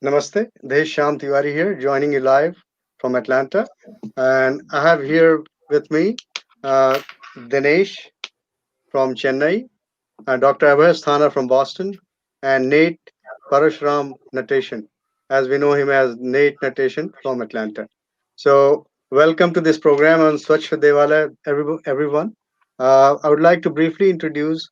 Namaste, this is Shyam Tiwari here, joining you live from Atlanta. And I have here with me uh, Dinesh from Chennai, Dr. Abhay Sthana from Boston, and Nate Parashuram Natation, as we know him as Nate Natation from Atlanta. So, welcome to this program on SWACHH Devalaya, everyone. I would like to briefly introduce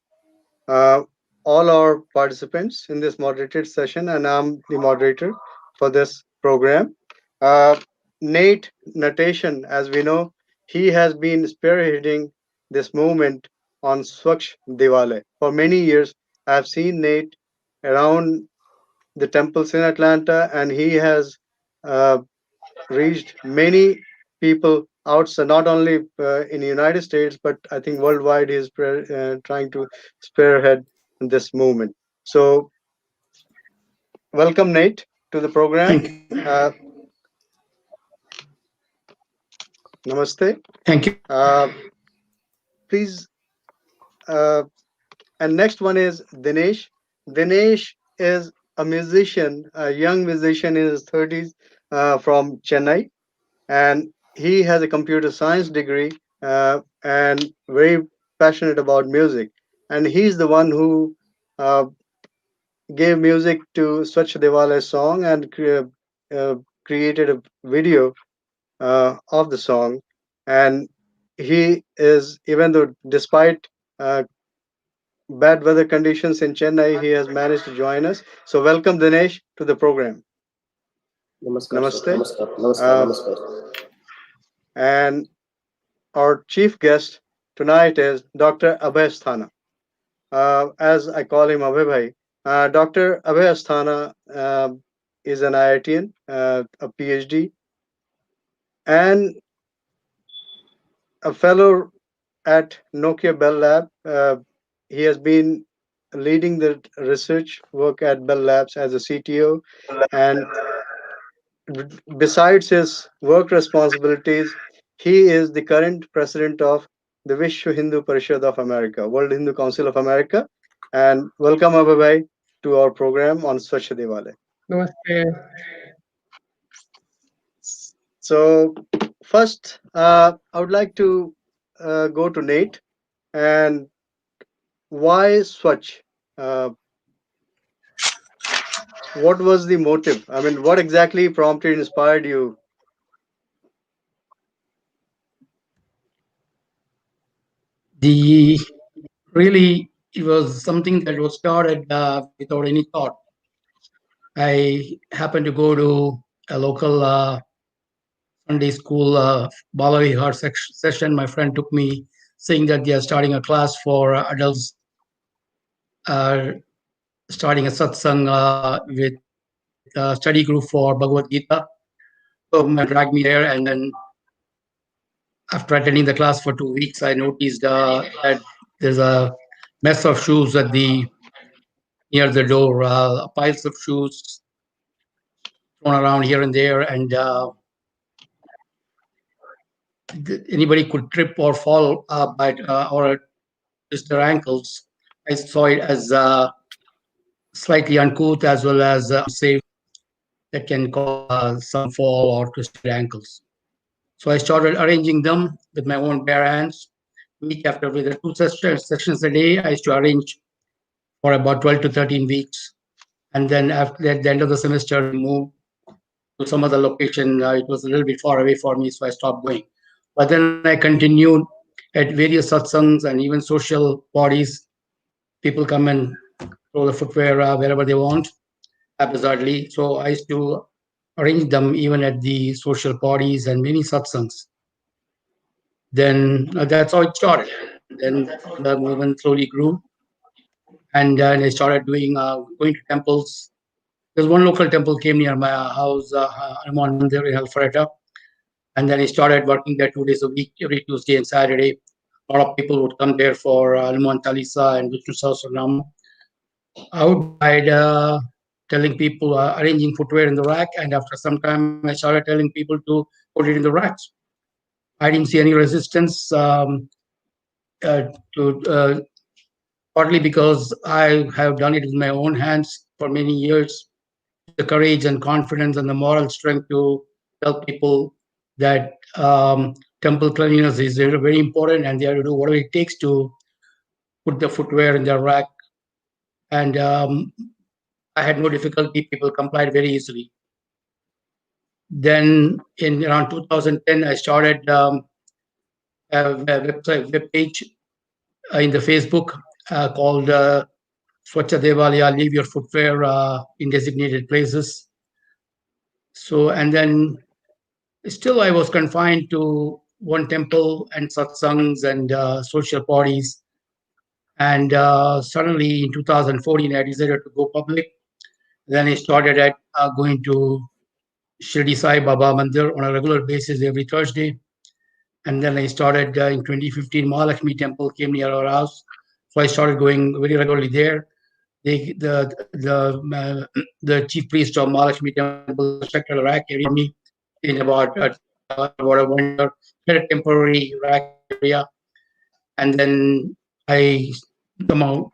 uh, all our participants in this moderated session, and I'm the moderator for this program. Uh, Nate Natation, as we know, he has been spearheading this movement on Swachh Diwali. For many years, I've seen Nate around the temples in Atlanta, and he has uh, reached many people outside, not only in the United States, but I think worldwide. He's trying to spearhead this movement. So, welcome, Nate, to the program. Thank you. Namaste. Thank you. Uh, Please. Uh, and next one is Dinesh. Dinesh is a musician, a young musician in his 30s from Chennai, and he has a computer science degree and very passionate about music. And he's the one who uh, gave music to Swachh Devalaya song and created a video of the song. And he is, even though despite bad weather conditions in Chennai, he has managed to join us. So welcome Dinesh to the program. Namaskar, sir. Namaste. Namaskar. Namaskar. Uh, Namaskar. and our chief guest tonight is Dr. Abhay Sthana. As I call him Abhay Bhai. Dr. Abhay Asthana is an IITian, a PhD, and a fellow at Nokia Bell Lab. He has been leading the research work at Bell Labs as a CTO, and besides his work responsibilities, he is the current president of the Vishwa Hindu Parishad of America, World Hindu Council of America. And welcome, Abhay Bhai, to our program on Swachh Diwali. Namaste. So, first, I would like to go to Nate. And why Swachh? Uh, what was the motive? I mean, what exactly prompted, inspired you? The really it was something that was started without any thought. I happened to go to a local Sunday school Bala Vihar session. My friend took me, saying that they are starting a class for adults, uh, starting a satsang with study group for Bhagavad Gita. So my friend dragged me there, and then after attending the class for 2 weeks, I noticed that there's a mess of shoes at the near the door, piles of shoes thrown around here and there, and anybody could trip or fall by or twist their ankles. I saw it as slightly uncouth as well as unsafe that can cause some fall or twisted ankles. So I started arranging them with my own bare hands. Week after week, the two sessions a day, I used to arrange for about 12 to 13 weeks. And then after at the end of the semester, we moved to some other location. It was a little bit far away for me, so I stopped going. But then I continued at various satsangs and even social bodies. People come and throw the footwear wherever they want, haphazardly. So I used to arrange them even at the social bodies and many satsangs. Then that's how it started. Then the movement slowly grew, and then I started doing going to temples. There's one local temple came near my house, Hanuman Mandir in Alpharetta. And then I started working there 2 days a week, every Tuesday and Saturday. A lot of people would come there for Hanuman Talisa and Vishnu Sahasranam. I would go by telling people, arranging footwear in the rack. And after some time, I started telling people to put it in the racks. I didn't see any resistance to partly because I have done it with my own hands for many years. the courage and confidence and the moral strength to tell people that temple cleanliness is very, very important, and they have to do whatever it takes to put the footwear in their rack. And I had no difficulty. People complied very easily. Then in around 2010, I started web page in the Facebook called SWACHH DEVALAYA, leave your footwear in designated places. So, and then still I was confined to one temple and satsangs and social parties. And suddenly in 2014, I decided to go public. Then I started at going to Shirdi Sai Baba Mandir on a regular basis every Thursday. And then I started in 2015, Mahalakshmi Temple came near our house. So I started going very regularly there. The chief priest of Mahalakshmi Temple constructed a rack area for me in about a 1 year. Had a temporary rack area, and then I somehow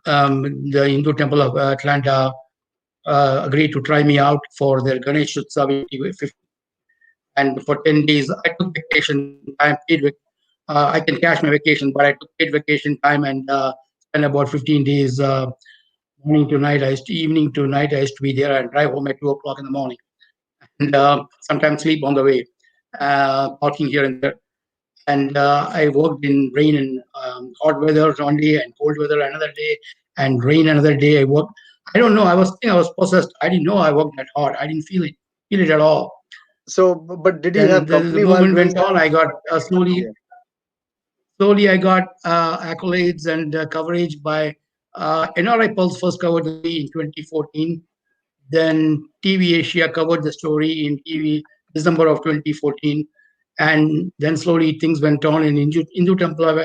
the Hindu Temple of Atlanta agreed to try me out for their Ganesh Utsav in 2015. And for 10 days, I took vacation time, I can cash my vacation, but I took paid vacation time and spent about 15 days, morning to night. Evening to night, I used to be there and drive home at 2 o'clock in the morning. And sometimes sleep on the way, parking here and there. And I worked in rain and hot weather one day and cold weather another day and rain another day. I worked. I don't know. I was thinking I was possessed. I didn't know I worked that hard. I didn't feel it at all. So, but did you Then have the company while movement doing went that? on. I got Yeah. slowly I got accolades and coverage by NRI Pulse first covered the story in 2014. Then TV Asia covered the story in TV December of 2014. And then slowly things went on in Hindu Temple of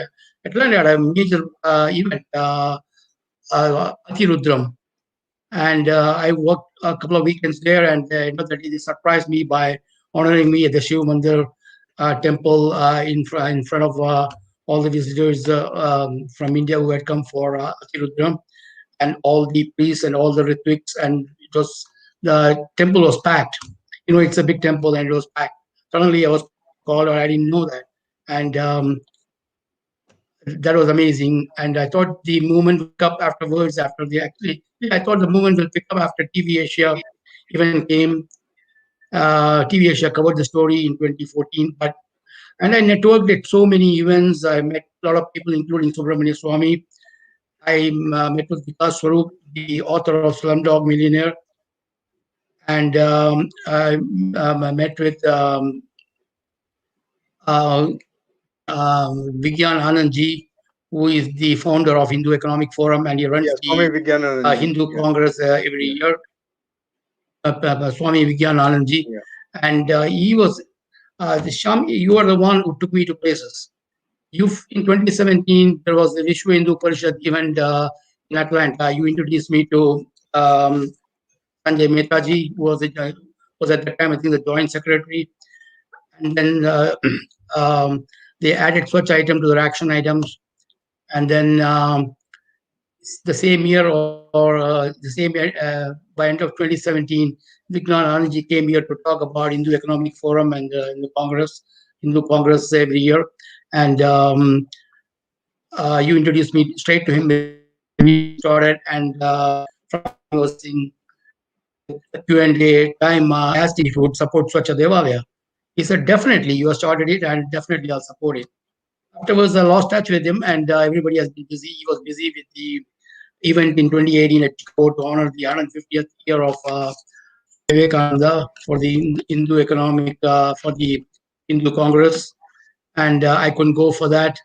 Atlanta had a major event, Atirudram. And I worked a couple of weekends there, and they surprised me by honoring me at the Shiv Mandir temple in front of all the visitors from India who had come for Atirudram, and all the priests and all the Ritwiks, and the temple was packed. It's a big temple, and it was packed. Suddenly, I was called, or I didn't know that, and that was amazing. And I thought the movement would pick up afterwards. I thought the movement will pick up after TV Asia even came. TV Asia covered the story in 2014, and I networked at so many events. I met a lot of people, including Subramania Swami. I met with Vikas Swarup, the author of Slumdog Millionaire, and I met with uh, Vigyan Anandji, who is the founder of Hindu Economic Forum, and he runs Swami the Vigyananand. Hindu Congress every year. Swami Vigyan Anandji, and he was Sham. You are the one who took me to places. In 2017 there was the Vishwa Hindu Parishad event in Atlanta. You introduced me to Sanjay Mehtaji, who was at that time I think the joint secretary, and then they added such item to their action items, and then the same year by end of 2017, Vignan Anandji came here to talk about Hindu Economic Forum and Hindu Congress every year, and you introduced me straight to him. We started, and was in the Q&A time. I asked if he would support SWACHH DEVALAYA. He said, definitely, you have started it, and definitely I'll support it. Afterwards, I lost touch with him, and everybody has been busy. He was busy with the event in 2018 at Chicago to honor the 150th year of Vivekananda for the Hindu Economic, for the Hindu Congress, and I couldn't go for that.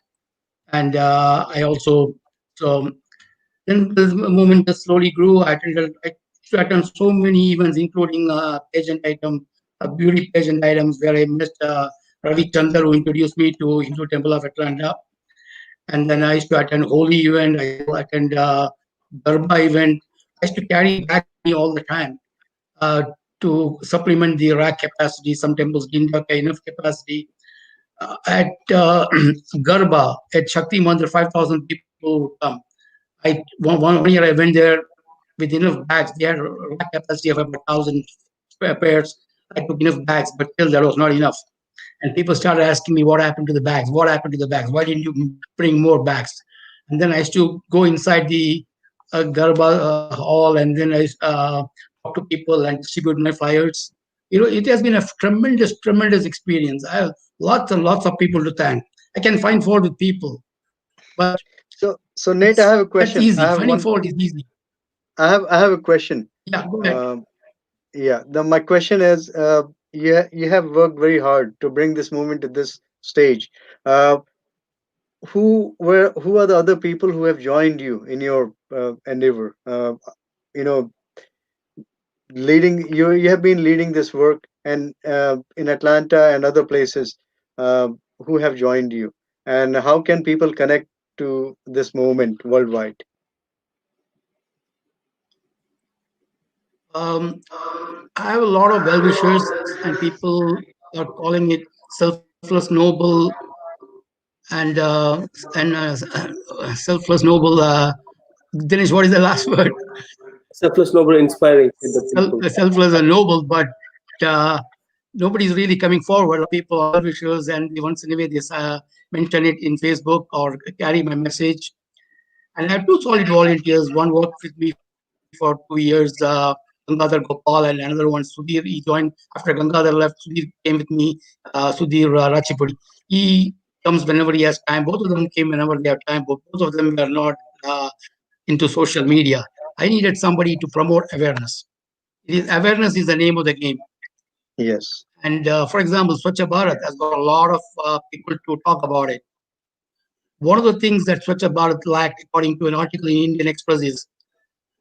And I also, so then the movement just slowly grew. I attended so many events, including pageant item, beauty pageant items, where I met Ravi Chandra, who introduced me to Hindu Temple of Atlanta. And then I used to attend holy event. I used to attend Garba event. I used to carry back me all the time to supplement the rack capacity. Some temples didn't have enough capacity. At Garba, at Shakti Mandir, 5,000 people would come. One year I went there with enough bags. They had a rack capacity of about 1,000 pairs. I took enough bags, but still that was not enough. And people started asking me, what happened to the bags? What happened to the bags? Why didn't you bring more bags? And then I used to go inside the Garba hall, and then I talk to people and distribute my flyers. It has been a tremendous, tremendous experience. I have lots and lots of people to thank. I can find fault with people, but So Nate, I have a that's question. easy. Finding fault is easy. I have a question. Yeah, go ahead. Yeah, my question is, you have worked very hard to bring this movement to this stage. Uh, who are the other people who have joined you in your endeavor? You know, you have been leading this work, and in Atlanta and other places, uh, who have joined you, and how can people connect to this movement worldwide? Um, I have a lot of well wishers, and people are calling it selfless, noble, and selfless, noble. Dinesh, what is the last word? Selfless, noble, inspiring with the people. Selfless and noble, but uh, nobody's really coming forward. People are well wishers, and they once in a way they mention it in Facebook or carry my message. And I have two solid volunteers. One worked with me for 2 years, Gangadhar Gopal, and another one, Sudhir. He joined after Gangadhar left. Sudhir came with me, Sudhir Rachipudi. He comes whenever he has time. Both of them came whenever they have time, but both of them were not into social media. I needed somebody to promote awareness. Awareness is the name of the game. Yes. And for example, Swachh Bharat has got a lot of people to talk about it. One of the things that Swachh Bharat lacked, according to an article in Indian Express, is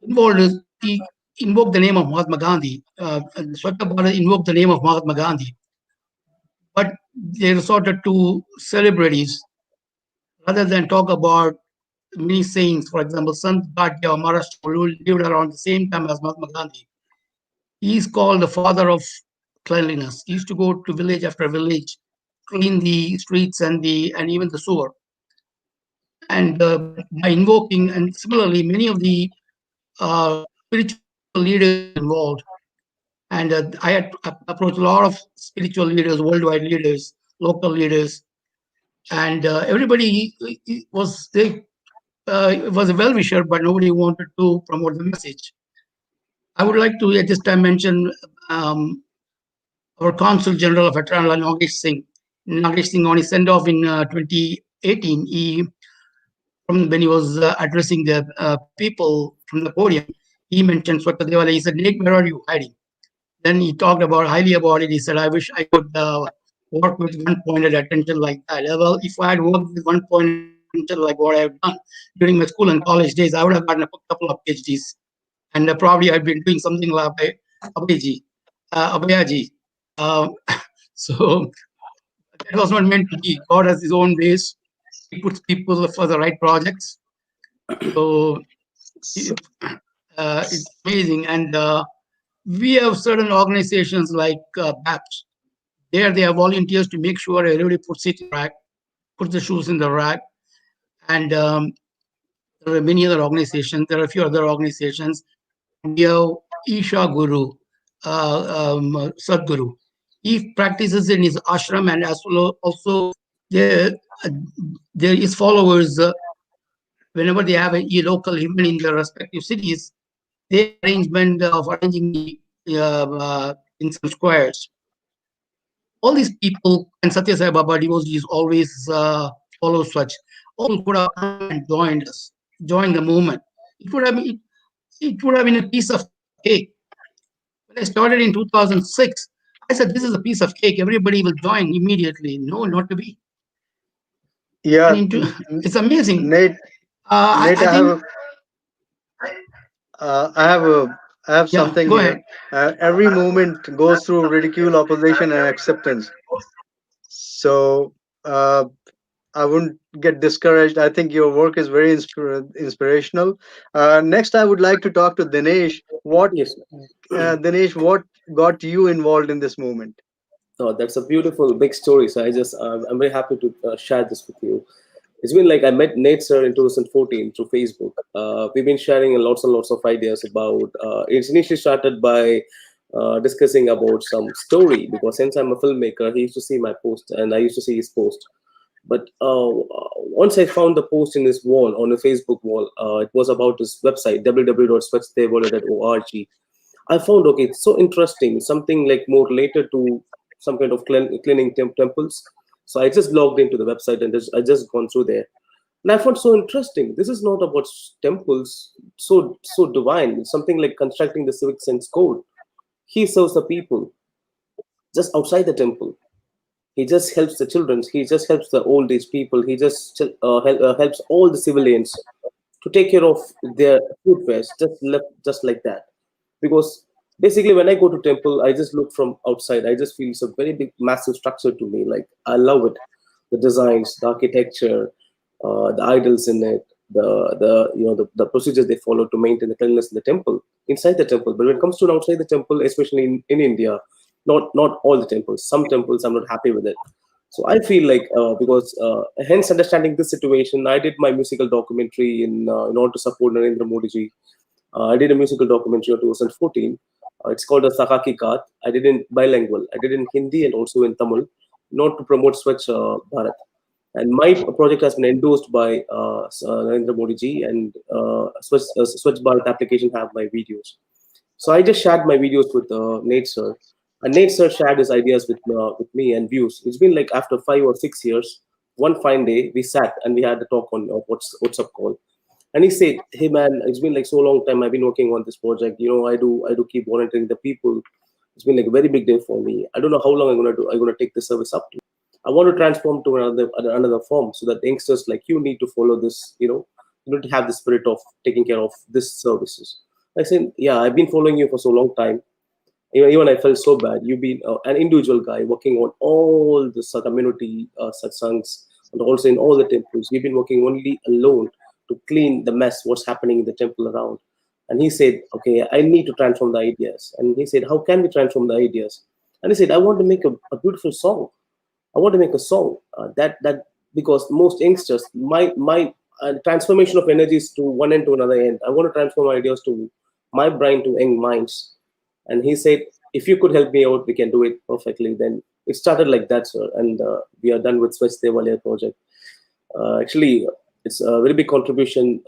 involved is he invoked the name of Mahatma Gandhi. And Swachh Bharat invoked the name of Mahatma Gandhi, but they resorted to celebrities rather than talk about many sayings. For example, Sant Bhatia of Maharashtra, who lived around the same time as Mahatma Gandhi. He's called the father of cleanliness. He used to go to village after village, clean the streets and even the sewer. And by invoking, and similarly, many of the spiritual leaders involved. And I had approached a lot of spiritual leaders, worldwide leaders, local leaders, and everybody was a well wisher, but nobody wanted to promote the message. I would like to at this time mention our Consul General of Atlanta, Nagesh Singh. Nagesh Singh, on his send off in 2018, when he was addressing the people from the podium, he mentioned SWACHH Devalaya. He said, Nick, where are you hiding? Then he talked highly about it. He said, I wish I could work with one pointed attention like that. Well, if I had worked with one pointed attention like what I have done during my school and college days, I would have gotten a couple of PhDs. And probably I'd been doing something like Abhayaji. Uh, so that was not meant to be. God has his own ways. He puts people for the right projects. So it's amazing. And we have certain organizations like BAPS. There they have volunteers to make sure everybody puts it in the rack, puts the shoes in the rack. And there are many other organizations. There are a few other organizations. And we have Isha Guru, Sadguru. He practices in his ashram, and as well also there, there is followers. Whenever they have a local event in their respective cities, they arrangement of arranging the in some squares. All these people, and Satya Sai Baba devotees always follow such. All could have come and joined us, joined the movement. It would have been a piece of cake. When I started in 2006, I said, this is a piece of cake. Everybody will join immediately. No, not to be. Yeah, It's amazing. Nate. Nate, I think. I have Yeah, something go here. ahead. Every movement goes through ridicule, opposition, and acceptance. So I wouldn't get discouraged. I think your work is very inspirational. Next, I would like to talk to Dinesh. Yes. Dinesh, what got you involved in this movement? Oh, that's a beautiful big story. So I'm very happy to share this with you. It's been like I met Nate sir in 2014 through Facebook. We've been sharing lots and lots of ideas about. It's initially started by discussing about some story, because since I'm a filmmaker, he used to see my post and I used to see his post. But once I found the post in his wall, on a Facebook wall, it was about his website, www.swachhdevalaya.org. I found, okay, it's so interesting, something like more related to some kind of cleaning temples. So I just logged into the website and I just gone through there. And I found so interesting. This is not about temples, so divine. It's something like constructing the civic sense code. He serves the people just outside the temple. He just helps the children. He just helps the old age people. He just helps all the civilians to take care of their food waste, just like that. Because basically, when I go to temple, I just look from outside. I just feel it's a very big, massive structure to me. Like I love it, the designs, the architecture, the idols in it, the procedures they follow to maintain the cleanliness in the temple, inside the temple. But when it comes to outside the temple, especially in India, not all the temples. Some temples I'm not happy with it. So I feel like because hence understanding this situation, I did my musical documentary in order to support Narendra Modi ji. I did a musical documentary in 2014. It's called a Sakaki Kaat. I did in bilingual. I did in Hindi and also in Tamil, not to promote Swachh Bharat. And my project has been endorsed by Narendra Modi ji, and Swachh Bharat application have my videos. So I just shared my videos with Nate sir, and Nate sir shared his ideas with me and views. It's been like after 5 or 6 years, one fine day we sat and we had a talk on WhatsApp call, and he said, "Hey man, it's been like so long time. I've been working on this project. You know, I do keep volunteering the people. It's been like a very big day for me. I don't know how long I'm gonna take this service up to. I want to transform to another form, so that youngsters like you need to follow this. You need to have the spirit of taking care of this services." I said, "Yeah, I've been following you for so long time. Even I felt so bad. You've been an individual guy working on all the community satsangs, and also in all the temples. You've been working only alone to clean the mess, what's happening in the temple around." And he said, "Okay, I need to transform the ideas." And he said, "How can we transform the ideas?" And he said, "I want to make a beautiful song. I want to make a song that because most youngsters, my transformation of energies to one end to another end. I want to transform ideas to my brain to young minds." And he said, "If you could help me out, we can do it perfectly." Then it started like that, sir. And we are done with SWACHH Devalaya project. Actually, it's a very big contribution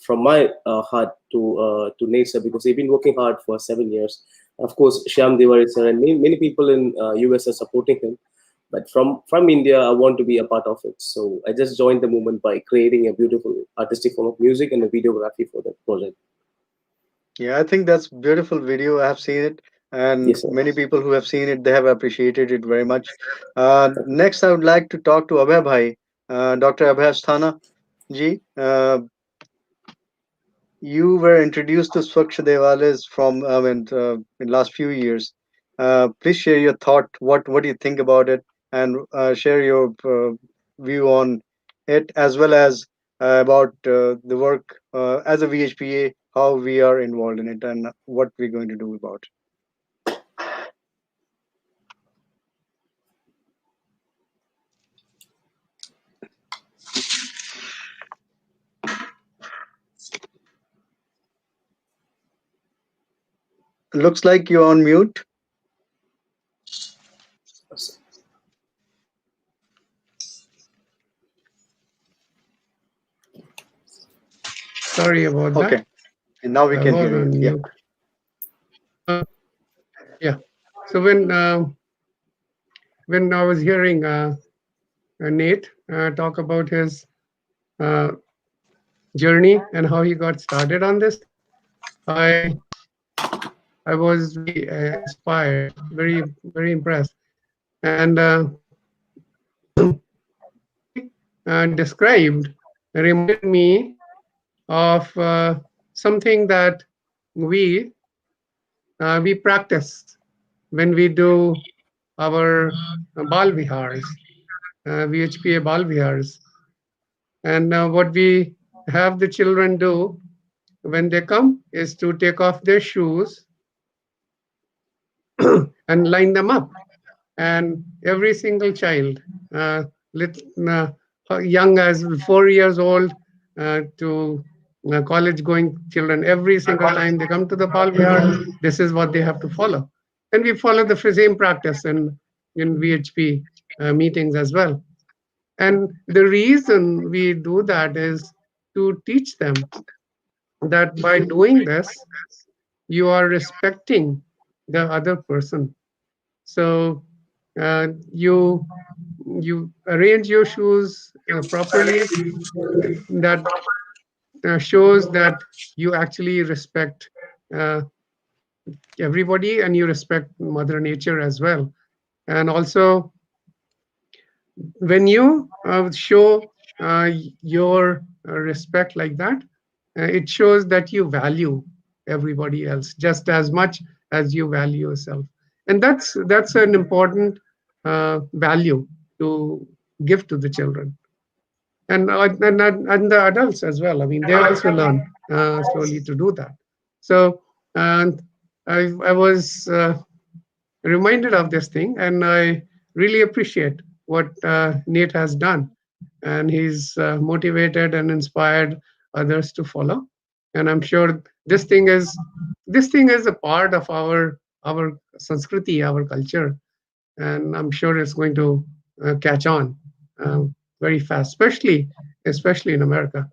from my heart to Nate, because they've been working hard for 7 years. Of course, Shyam Diwari sir and many people in US are supporting him. But from India, I want to be a part of it. So I just joined the movement by creating a beautiful artistic form of music and a videography for that project. Yeah, I think that's beautiful video. I have seen it, and Yes, sir. many people who have seen it, they have appreciated it very much. Next, I would like to talk to Abhay Bhai, Dr. Abhay Sthana ji. You were introduced to Swachh Devalayas from in last few years. Please share your thought. What do you think about it, and share your view on it, as well as about the work as a VHPA, how we are involved in it, and what we're going to do about it. Looks like you're on mute. Sorry about that. Okay, and now we I can was hear you. on Yeah. mute. Yeah. So when I was hearing Nate talk about his uh, journey and how he got started on this, I I was very inspired, very impressed, and described reminded me of something that we we practice when we do our bal vihars, VHPA bal vihars, and what we have the children do when they come is to take off their shoes and line them up, and every single child, let, young as 4 years old to college going children. Every single time they come to the Pal Vihar, this is what they have to follow. And we follow the same practice in VHP meetings as well. And the reason we do that is to teach them that by doing this, you are respecting the other person. So you arrange your shoes properly. That shows that you actually respect uh, everybody, and you respect Mother Nature as well. And also, when you show your respect like that, it shows that you value everybody else just as much as you value yourself. And that's an important value to give to the children, and the adults as well. I mean, they also learn slowly to do that. So, and I was reminded of this thing, and I really appreciate what Nate has done, and he's motivated and inspired others to follow. And I'm sure this thing is a part of our Sanskriti, our culture, and I'm sure it's going to catch on very fast, especially in America.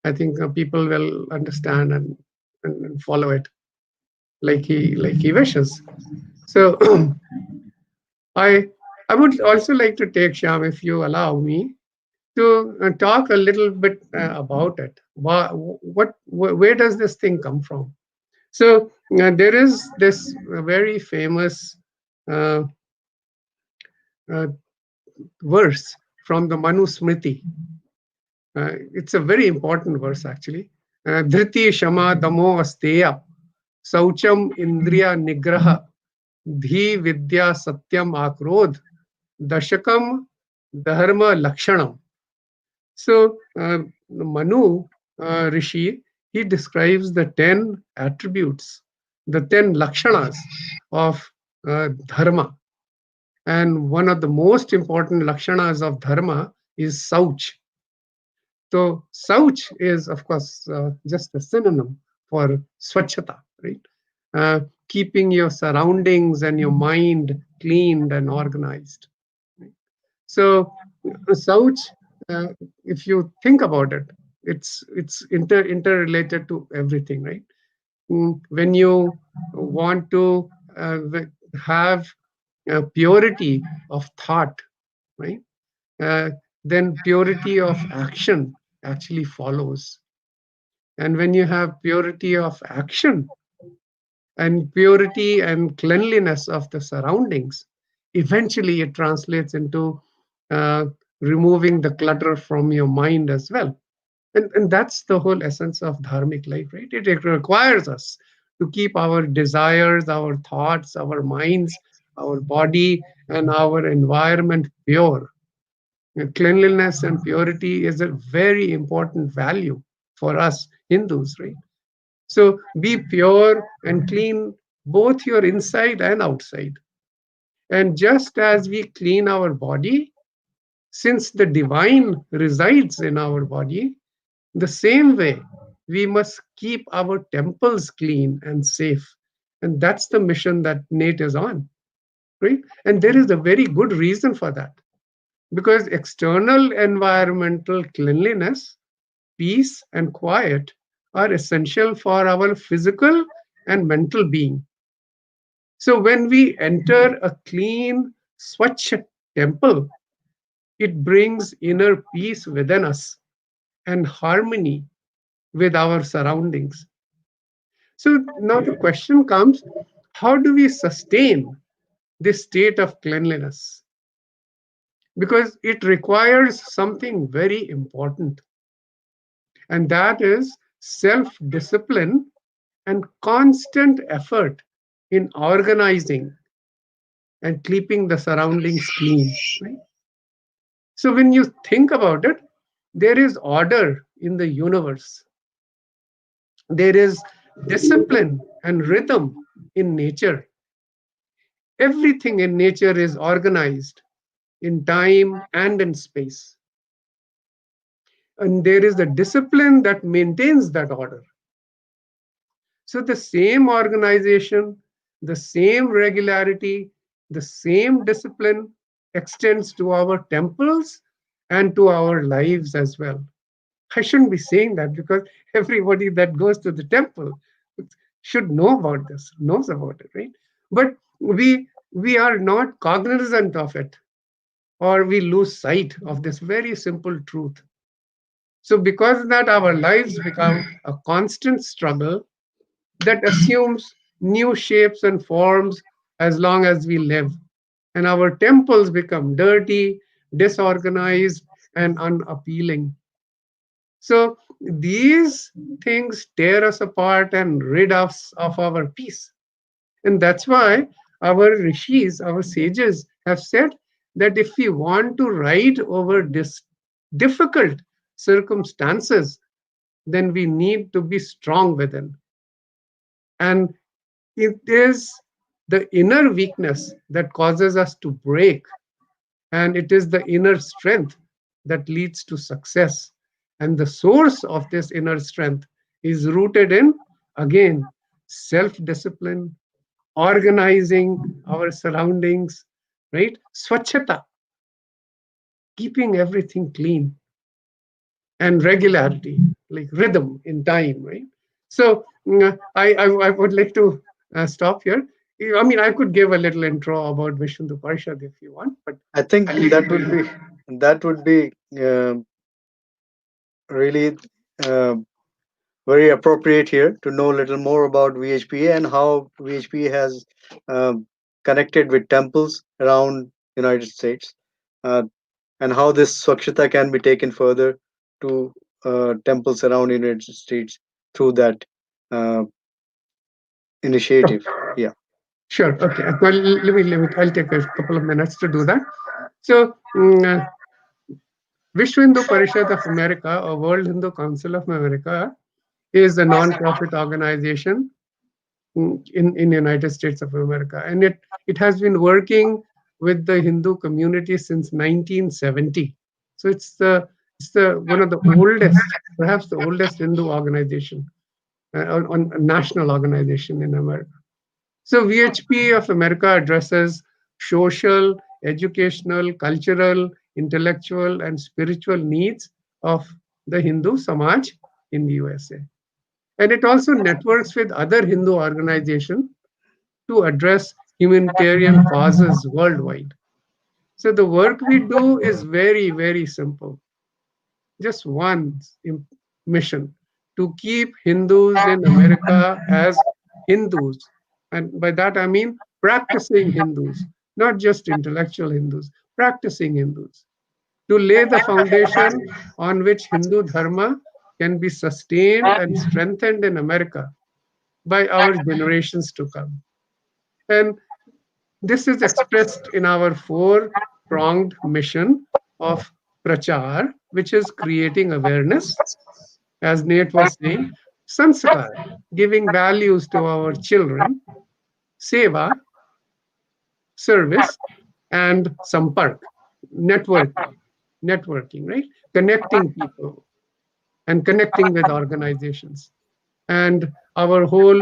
I think people will understand and follow it like he wishes. So I I would also like to take Sham, if you allow me, to talk a little bit about it. Where does this thing come from? So there is this very famous uh, uh, verse from the Manu Smriti. It's a very important verse actually. Dhriti Shama Damo Asteya Saucham Indriya Nigraha Dhi Vidya Satyam Akrodh Dashakam Dharma Lakshanam. So Manu Rishi, he describes the 10 attributes, the 10 lakshanas of dharma. And one of the most important lakshanas of dharma is sauch. So sauch is, of course, just a synonym for swachhata, right? Keeping your surroundings and your mind cleaned and organized. So Sauch, uh, if you think about it, it's interrelated to everything, right? When you want to have purity of thought, right? Uh, then purity of action actually follows. And when you have purity of action and purity and cleanliness of the surroundings, eventually it translates into uh, removing the clutter from your mind as well. And that's the whole essence of dharmic life, right? It requires us to keep our desires, our thoughts, our minds, our body, and our environment pure. And cleanliness and purity is a very important value for us Hindus, right? So be pure and clean both your inside and outside. And just as we clean our body, since the divine resides in our body, the same way we must keep our temples clean and safe. And that's the mission that Nate is on, right? And there is a very good reason for that. Because external environmental cleanliness, peace, and quiet are essential for our physical and mental being. So when we enter a clean, Swachh temple, it brings inner peace within us and harmony with our surroundings. So now the question comes, how do we sustain this state of cleanliness? Because it requires something very important, and that is self discipline and constant effort in organizing and keeping the surroundings clean. Right? So when you think about it, there is order in the universe, there is discipline and rhythm in nature. Everything in nature is organized in time and in space. and there is the discipline that maintains that order. So the same organization, the same regularity, the same discipline extends to our temples and to our lives as well. I shouldn't be saying that because everybody that goes to the temple should know about this, knows about it, right? But we are not cognizant of it, or we lose sight of this very simple truth. So because of that, our lives become a constant struggle that assumes new shapes and forms as long as we live. And our temples become dirty, disorganized, and unappealing. So these things tear us apart and rid us of our peace. And that's why our rishis, our sages, have said that if we want to ride over this difficult circumstances, then we need to be strong within. And it is the inner weakness that causes us to break, and it is the inner strength that leads to success. And the source of this inner strength is rooted in, again, self discipline, organizing our surroundings, right? Swachhata, keeping everything clean, and regularity, like rhythm in time, right? So I would like to stop here. I mean, I could give a little intro about Vishnu Parishad if you want, but I think I'll leave it to you. that would be really uh, very appropriate here to know a little more about VHPA and how VHPA has connected with temples around United States, uh, and how this Swachhata can be taken further to temples around United States through that uh, initiative. Yeah. Sure. Okay. Well, let me. I'll take a couple of minutes to do that. So, Vishwa Hindu Parishad of America, or World Hindu Council of America, is a non-profit organization in United States of America, and it has been working with the Hindu community since 1970. So it's the one of the oldest, perhaps the oldest Hindu organization, on a national organization in America. So VHP of America addresses social, educational, cultural, intellectual, and spiritual needs of the Hindu Samaj in the USA. And it also networks with other Hindu organizations to address humanitarian causes worldwide. So the work we do is very, very simple. Just one mission: to keep Hindus in America as Hindus. And by that I mean practicing Hindus, not just intellectual Hindus, practicing Hindus, to lay the foundation on which Hindu Dharma can be sustained and strengthened in America by our generations to come. And this is expressed in our four pronged mission of Prachar, which is creating awareness, as Nate was saying, Sanskar, giving values to our children, Seva, service, and Sampark, networking, networking, right? Connecting people and connecting with organizations. And our whole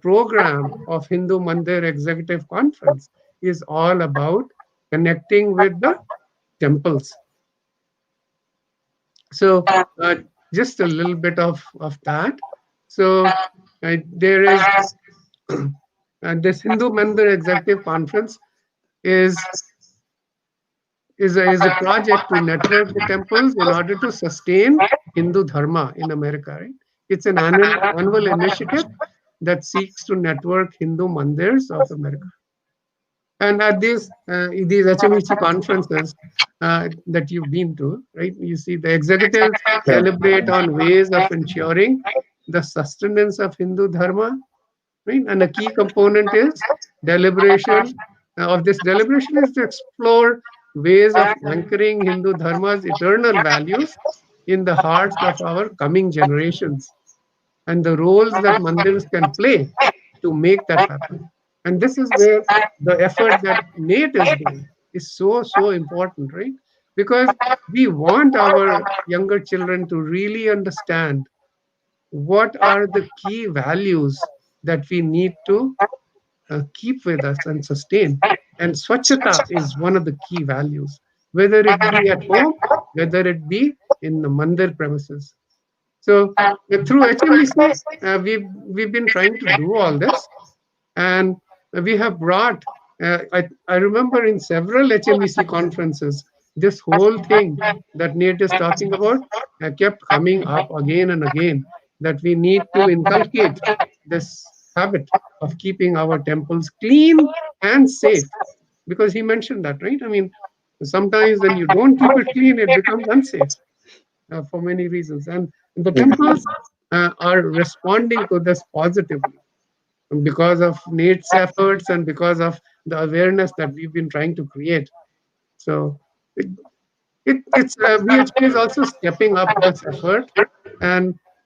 program of Hindu Mandir Executive Conference is all about connecting with the temples. So just a little bit of that. So there is this Hindu Mandir Executive Conference is is a project to network the temples in order to sustain Hindu Dharma in America. Right? It's an annual initiative that seeks to network Hindu mandirs of America. And at these HMEC conferences that you've been to, right? You see the executives Yeah. deliberate on ways of ensuring the sustenance of Hindu Dharma, right? And a key component is deliberation. Of this deliberation is to explore ways of anchoring Hindu Dharma's eternal values in the hearts of our coming generations, and the roles that mandirs can play to make that happen. And this is where the effort that Nate is doing is so important, right? because we want our younger children to really understand what are the key values that we need to keep with us and sustain. And Swachhata is one of the key values, whether it be at home, whether it be in the mandir premises. So through HMEC, we've been trying to do all this, and we have brought. I remember in several HMEC conferences, this whole thing that Nate is talking about kept coming up again and again. That we need to inculcate this habit of keeping our temples clean and safe, because he mentioned that, right? I mean, sometimes when you don't keep it clean, it becomes unsafe for many reasons. And the Mhm. temples are responding to this positively because of Nate's efforts and because of the awareness that we've been trying to create. So it, it's VHP is also stepping up this effort,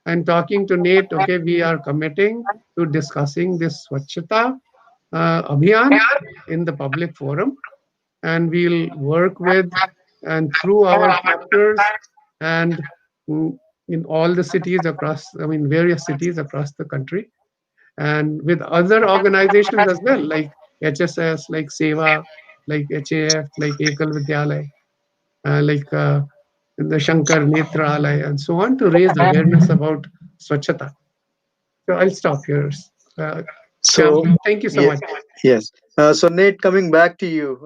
and talking to Nate. Okay, we are committing to discussing this Swachhata Abhiyan in the public forum, and we'll work with and through our chapters and mm, in all the cities across, I mean, various cities across the country, and with other organizations as well, like HSS, like Seva, like HAF, like Ekal Vidyalay, like the Shankar Netralaya, and so on, to raise awareness about Swachhata. So I'll stop here. Uh, Shyam, So, thank you so yeah, much. yes. So, Nate, coming back to you,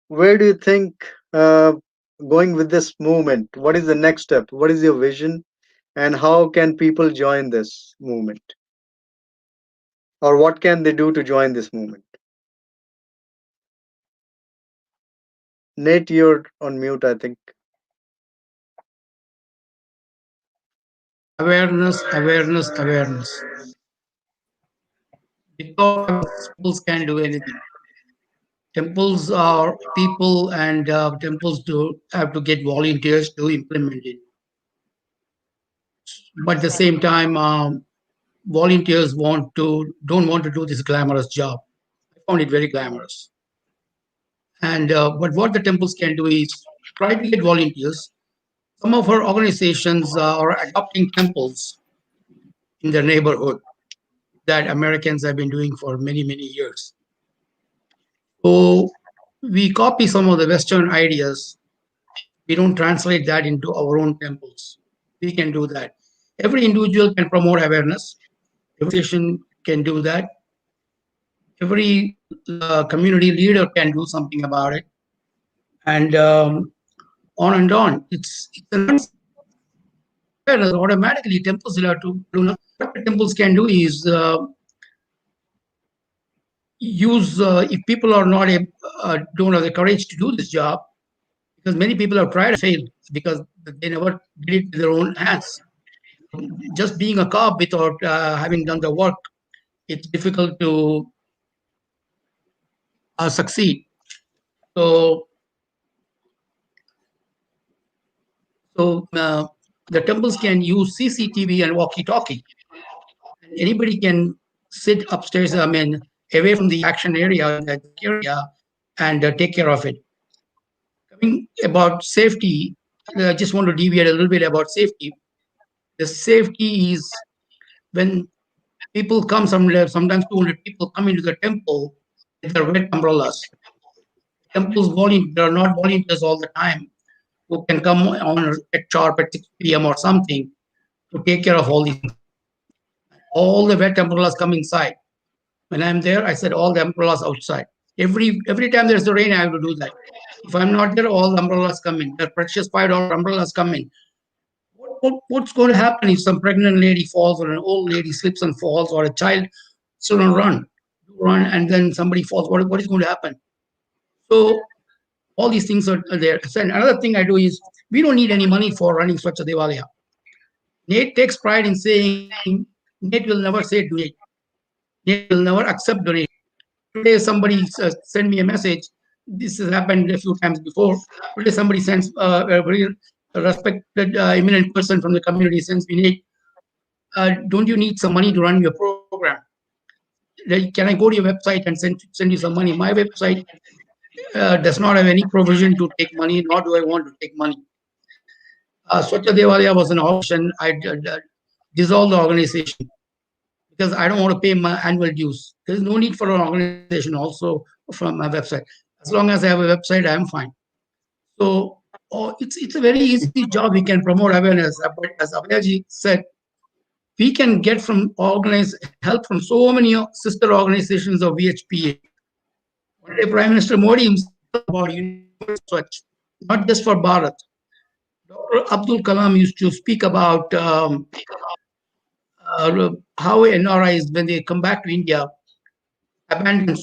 where do you think going with this movement? What is the next step? What is your vision, and how can people join this movement, or what can they do to join this movement? Nate, you're on mute, I think. Awareness, awareness, awareness. Without awareness, temples can't do anything. Temples are people, and temples do have to get volunteers to implement it. But at the same time, volunteers don't want to do this glamorous job. I found it very glamorous. And but what the temples can do is try to get volunteers. Some of our organizations are adopting temples in their neighborhood that Americans have been doing for many years. So we copy some of the Western ideas. We don't translate that into our own temples. We can do that. Every individual can promote awareness. Every organization can do that. Every community leader can do something about it, and on and on. It's a awareness. Automatically temples will have to do now. What the temples can do is use if people are not don't have the courage to do this job, because many people have tried and failed because they never did it with their own hands. Just being a cop without having done the work, it's difficult to succeed. So, so the temples can use CCTV and walkie-talkie. Anybody can sit upstairs, I mean, away from the action area in that area, and take care of it. Coming about safety, I just want to deviate a little bit about safety. The safety is when people come, sometimes 200 people come into the temple with their wet umbrellas. Temples volunteer are not volunteers all the time who can come on at sharp at 6 p.m. or something to take care of all these things. All the wet umbrellas come inside. When I'm there, I said all the umbrellas outside. Every time there's a rain, I have to do that. If I'm not there, all the umbrellas come in. The precious $5 umbrellas come in. What's going to happen if some pregnant lady falls, or an old lady slips and falls, or a child children run, and then somebody falls? What is going to happen? So all these things are there. So another thing I do is we don't need any money for running SWACHH DEVALAYA. Nate takes pride in saying Nate will never say donate. Nate will never accept donation. Today somebody sent me a message. This has happened a few times before. Today somebody sends a very respected, eminent person from the community sends me, Nate, don't you need some money to run your program? Can I go to your website and send you some money? My website does not have any provision to take money, nor do I want to take money. SWACHH DEVALAYA was an option. I dissolved the organization because I don't want to pay my annual dues. There is no need for an organization also from my website. As long as I have a website, I am fine. So it's a very easy job. We can promote awareness. But as Abhayaji said, we can get from organize help from so many sister organizations of VHPA. One day Prime Minister Modi himself about universal Swachh, not just for Bharat. Dr. Abdul Kalam used to speak about how NRIs, when they come back to India, abandon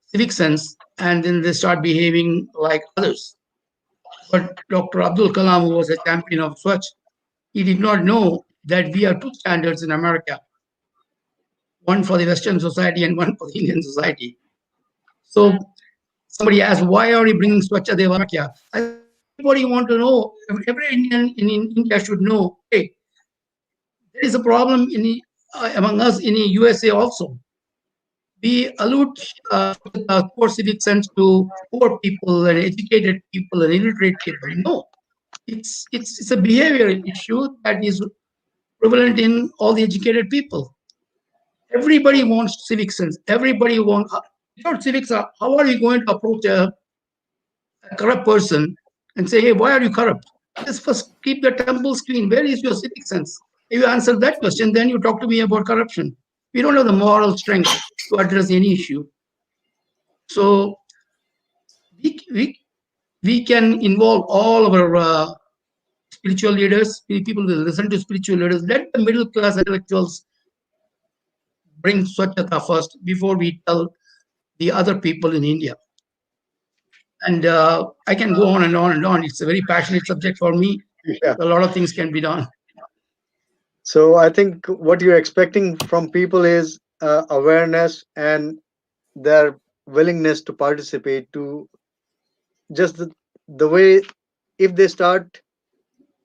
civic sense and then they start behaving like others. But Dr. Abdul Kalam, who was a champion of Swachh, he did not know that we have two standards in America, one for the Western society and one for the Indian society. So somebody asked, why are you bringing SWACHH DEVALAYA? Everybody want to know, every Indian in India should know, hey, there is a problem among us in the USA also. We allude poor civic sense to poor people and educated people and illiterate people. No, it's a behavioral issue that is prevalent in all the educated people. Everybody wants civic sense. Everybody wants. Without civics, how are you going to approach a corrupt person and say, hey, why are you corrupt? Just first keep the temples clean. Where is your civic sense? If you answer that question, then you talk to me about corruption. We don't have the moral strength to address any issue. So we can involve all of our spiritual leaders. People will listen to spiritual leaders. Let the middle class intellectuals bring Swachhata first before we tell the other people in India. And I can go on and on and on. It's a very passionate subject for me. Yeah. A lot of things can be done. So I think what you're expecting from people is awareness and their willingness to participate, to just the way, if they start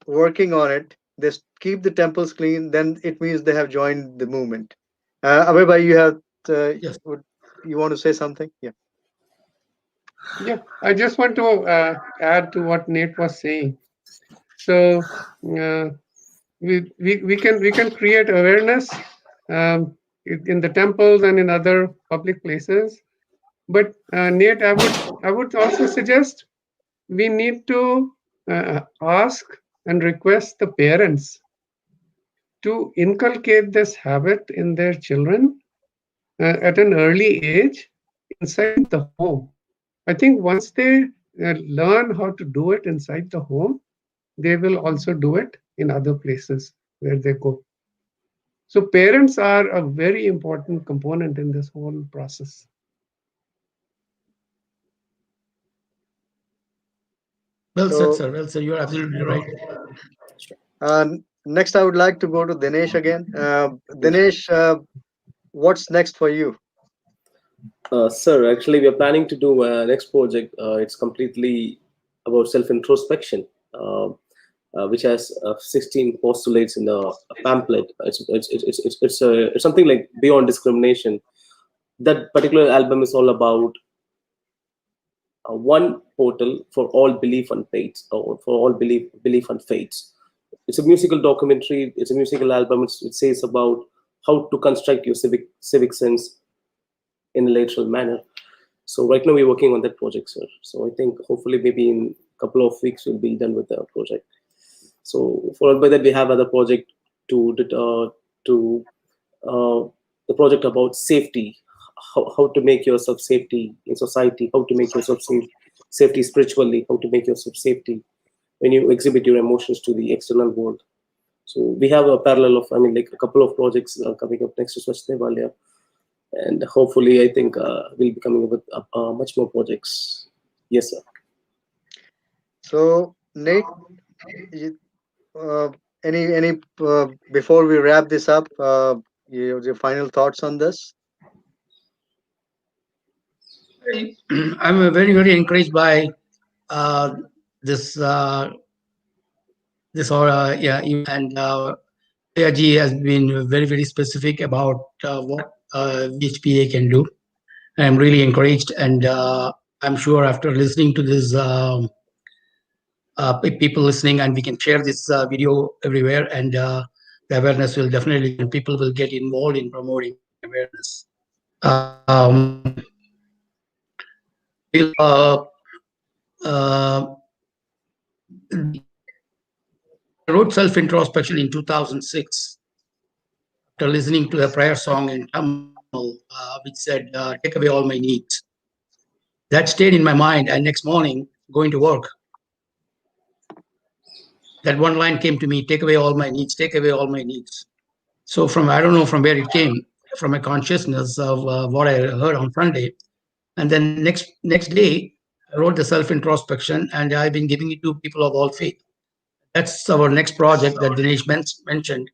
working on it, they keep the temples clean, then it means they have joined the movement. Abhay, you have Yes. you want to say something? Yeah. Yeah, I just want to add to what Nate was saying. So we can create awareness in the temples and in other public places. But Nate, I would also suggest we need to ask and request the parents to inculcate this habit in their children at an early age inside the home. I think once they learn how to do it inside the home, they will also do it in other places where they go. So parents are a very important component in this whole process. Well So- said, sir. Well said. You're absolutely right. Next, I would like to go to Dinesh again. Dinesh, what's next for you? Sir, actually, we are planning to do a next project. It's completely about self-introspection, which has 16 postulates in a pamphlet. It's something like Beyond Discrimination. That particular album is all about one portal for all belief and faiths, or for all belief and faiths. It's a musical documentary. It's a musical album. It says about how to construct your civic sense in a lateral manner. So right now we're working on that project, sir. So I think hopefully maybe in a couple of weeks we'll be done with the project. So followed by that we have other project the project about safety, how to make yourself safety in society, how to make yourself safety spiritually, how to make yourself safety when you exhibit your emotions to the external world. So we have a parallel of, like a couple of projects coming up next to SWACHH DEVALAYA. And hopefully, I think we'll be coming up with much more projects. Yes, sir. So Nate, any before we wrap this up, your final thoughts on this? I'm very, very encouraged by this and AIG has been very, very specific about what VHPA can do. I'm really encouraged, and I'm sure after listening to this, people listening, and we can share this video everywhere, and the awareness will definitely, and people will get involved in promoting awareness. We'll, I wrote self-introspection in 2006 after listening to a prayer song in Tamil, which said, take away all my needs. That stayed in my mind, and next morning, going to work, that one line came to me, take away all my needs, take away all my needs. So I don't know from where it came, from a consciousness of what I heard on Sunday. And then next day, I wrote the self-introspection, and I've been giving it to people of all faith. That's our next project that Dinesh mentioned.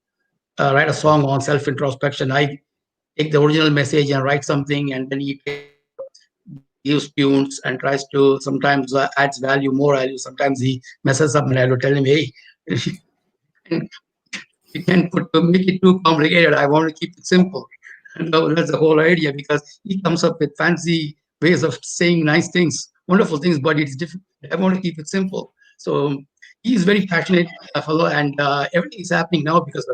Write a song on self-introspection. I take the original message and write something, and then he gives tunes and tries to sometimes adds value, more value. Sometimes he messes up, and I will tell him, hey, you can't make it too complicated. I want to keep it simple. And that's the whole idea, because he comes up with fancy ways of saying nice things, wonderful things, but it's different. I want to keep it simple. So he's very passionate fellow, and everything is happening now because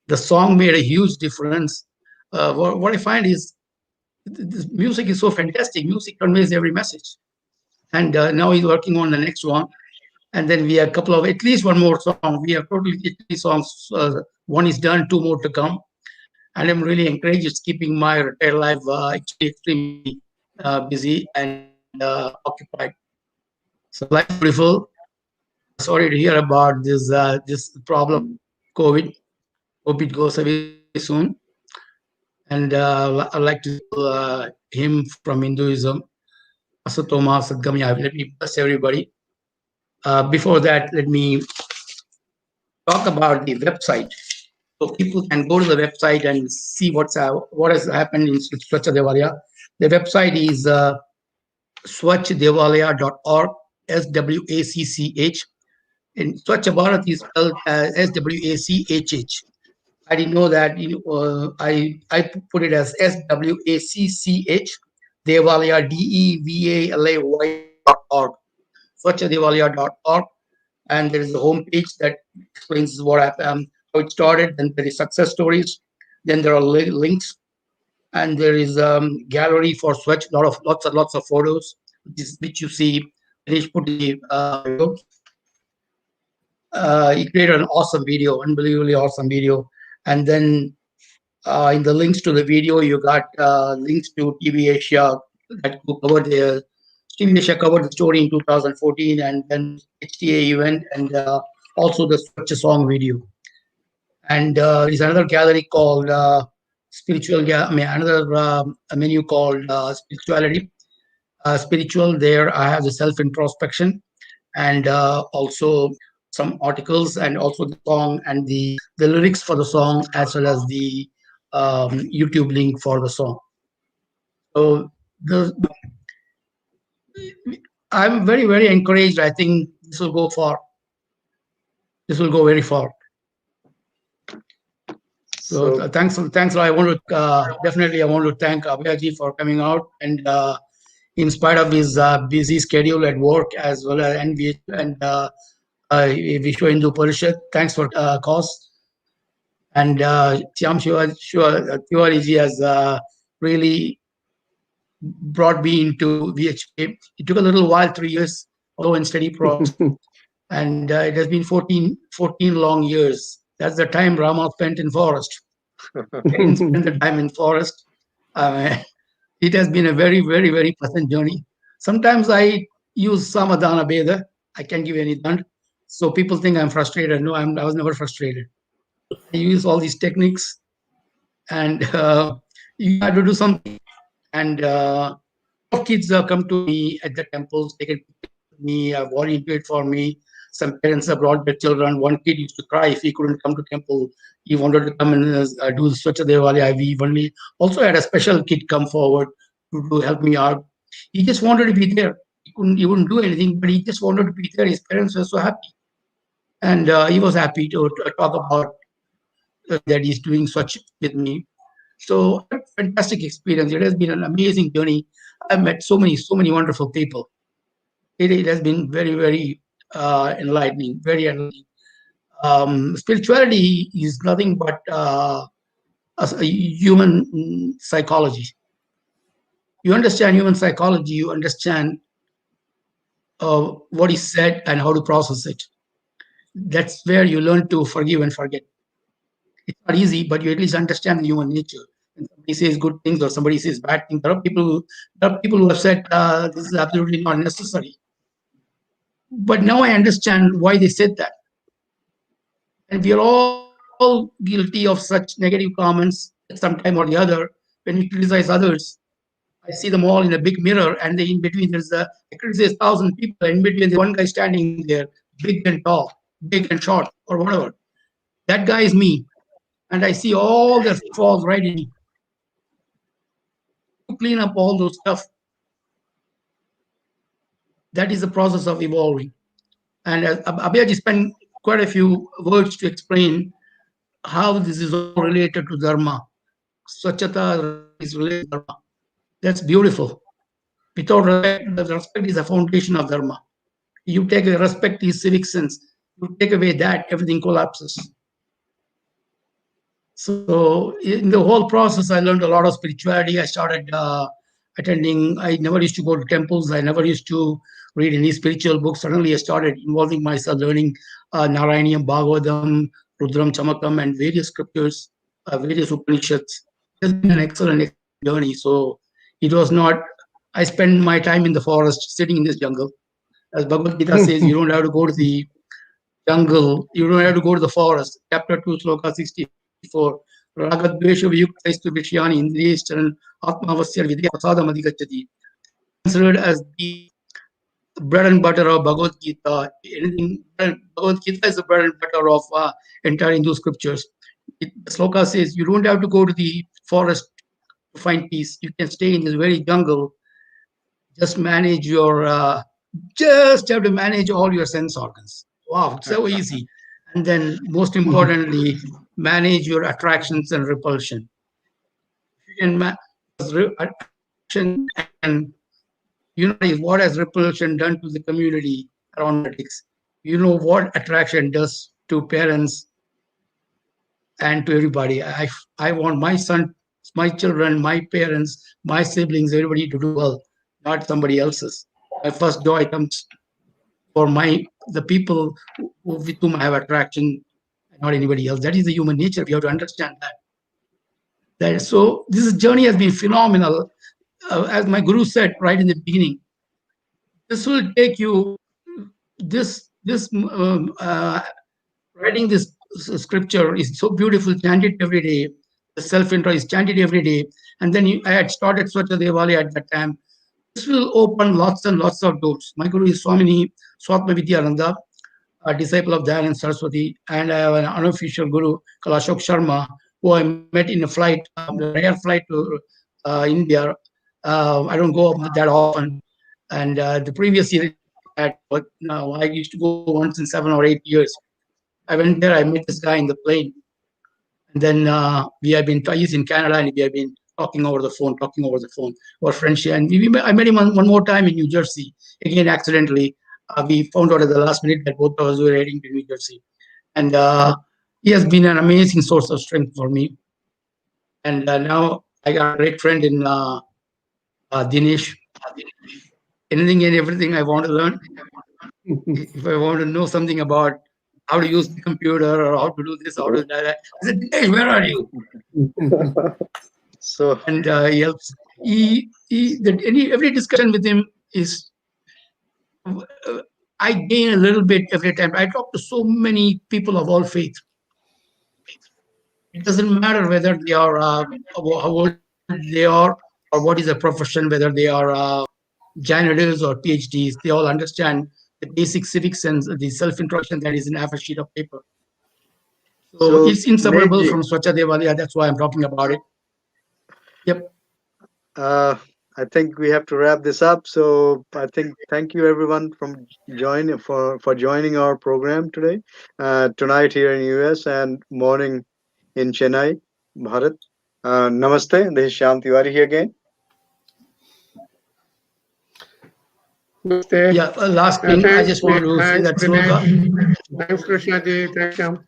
the song made a huge difference. What I find is this music is so fantastic. Music conveys every message. And now he's working on the next one. And then we have a couple of, at least one more song. We have totally 3 songs. One is done, 2 more to come. And I'm really encouraged. It's keeping my retired life actually extremely busy and occupied. So life is beautiful. Sorry to hear about this problem, COVID. Hope it goes away soon. And I'd like to him from Hinduism, Asatoma Sadgamaya. Let me bless everybody. Before that, let me talk about the website. So people can go to the website and see what has happened in SWACHH Devalaya. The website is swachhdevalaya.org, SWACCH. And Swachh Bharat is spelled SWACHH. I didn't know that. I put it as SWACCH, Devalaya, DEVALAY.org, swachhdevalaya.org. And there is a home page that explains what happened, how it started. Then there is success stories. Then there are links, and there is gallery for Swachh. Lots of photos, which you see. Dinesh put the video. He created an awesome video, unbelievably awesome video. And then in the links to the video, you got links to TV Asia that covered the TV Asia covered the story in 2014, and then HTA event, and also the Swachh song video. And there's another gallery called another menu called spirituality. Spiritual. There, I have the self-introspection, and also some articles, and also the song and the lyrics for the song, as well as the YouTube link for the song. So I'm very, very encouraged. I think this will go far. This will go very far. So thanks. I want to definitely thank Abhayaji for coming out, and in spite of his busy schedule at work as well as NVH and Vishwa Hindu Parishad, thanks for cause. And Shyam Tiwari has really brought me into VHP. It took a little while, 3 years, slow and steady progress. And it has been 14 long years. That's the time Rama spent in forest. I didn't spend the time in forest. It has been a very, very, very pleasant journey. Sometimes I use Samadhana Beda. I can't give any dand. So people think I'm frustrated. No, I was never frustrated. I use all these techniques, and you have to do something. And kids come to me at the temples, they can me, volunteered for me. Some parents have brought their children. One kid used to cry if he couldn't come to temple. He wanted to come and do Swachh Devalaya. We also had a special kid come forward to help me out. He just wanted to be there. He wouldn't do anything, but he just wanted to be there. His parents were so happy. And he was happy to talk about that he's doing Swachh with me. So I had a fantastic experience. It has been an amazing journey. I've met so many wonderful people. It has been very, very enlightening, very enlightening. Spirituality is nothing but a human psychology. You understand human psychology, you understand what is said and how to process it. That's where you learn to forgive and forget. It's not easy, but you at least understand the human nature. When somebody says good things or somebody says bad things, there are people who have said this is absolutely not necessary. But now I understand why they said that. And we are all guilty of such negative comments at some time or the other. When we criticize others, I see them all in a big mirror, and in between I criticize 1,000 people, and in between there's one guy standing there, big and tall, big and short, or whatever. That guy is me, and I see all their flaws right in me. To clean up all those stuff, that is the process of evolving. And Abhyaji spent quite a few words to explain how this is all related to dharma. Swachhata is related to dharma. That's beautiful. Without respect, the respect is the foundation of dharma. You take away respect is civic sense. You take away that, everything collapses. So in the whole process, I learned a lot of spirituality. I started attending. I never used to go to temples. I never used to read any spiritual books. Suddenly, I started involving myself, learning Narayaniam, Bhagavatam, Rudram, Chamakam, and various scriptures, various Upanishads. It has been an excellent journey. So it was not. I spend my time in the forest, sitting in this jungle. As Bhagavad Gita says, you don't have to go to the jungle. You don't have to go to the forest. Chapter 2, Sloka 64. Ragadvesha Vyuktaistu Vishyani Indriyeshcharan Atmavasya Vidya Prasadam Adhigachati. Considered as the bread and butter of Bhagavad Gita. Bhagavad Gita is the bread and butter of entire Hindu scriptures. Sloka says you don't have to go to the forest to find peace. You can stay in this very jungle. Just manage your, just have to manage all your sense organs. Wow, it's so easy. And then, most importantly, manage your attractions and repulsion. You can manage attraction, and you know what has repulsion done to the community around politics. You know what attraction does to parents and to everybody. I want my son, my children, my parents, my siblings, everybody to do well, not somebody else's. My first joy comes for the people with whom I have attraction, not anybody else. That is the human nature. We have to understand that. So this journey has been phenomenal. As my guru said right in the beginning, this will take you. Writing this scripture is so beautiful. Chant it every day. The self-intro is chanted every day. And then I had started SWACHH DEVALAYA at that time. This will open lots and lots of doors. My guru is Swamini Swatma Vidyananda, a disciple of Dayanand Saraswati, and I have an unofficial guru, Kalashok Sharma, who I met in a flight, a rare flight to India. I don't go that often. And the previous year, but now I used to go once in 7 or 8 years. I went there, I met this guy in the plane. And then he's in Canada, and we have been talking over the phone, our friendship. And I met him one more time in New Jersey, again, accidentally. We found out at the last minute that both of us were heading to New Jersey. And he has been an amazing source of strength for me. And now I got a great friend in Dinesh. Anything and everything I want to learn. If I want to know something about how to use the computer or how to do this, how to do that, I said, Dinesh, where are you? So, And he helps. Every discussion with him is, I gain a little bit every time. I talk to so many people of all faiths. It doesn't matter whether they are how old they are or what is their profession, whether they are janitors or PhDs. They all understand the basic civic sense, the self-introduction that is in half a sheet of paper. So it's inseparable Dinesh ji, from SWACHH DEVALAYA. That's why I'm talking about it. Yep. I think we have to wrap this up. So I think thank you everyone for joining our program tonight here in US and morning in Chennai, Bharat. Namaste. This is Shyam Tiwari here again. Namaste. Yeah, last thing, I Thanks, just want to say thanks, that Dinesh. Thanks, Krishna ji. Thanks, Shyam.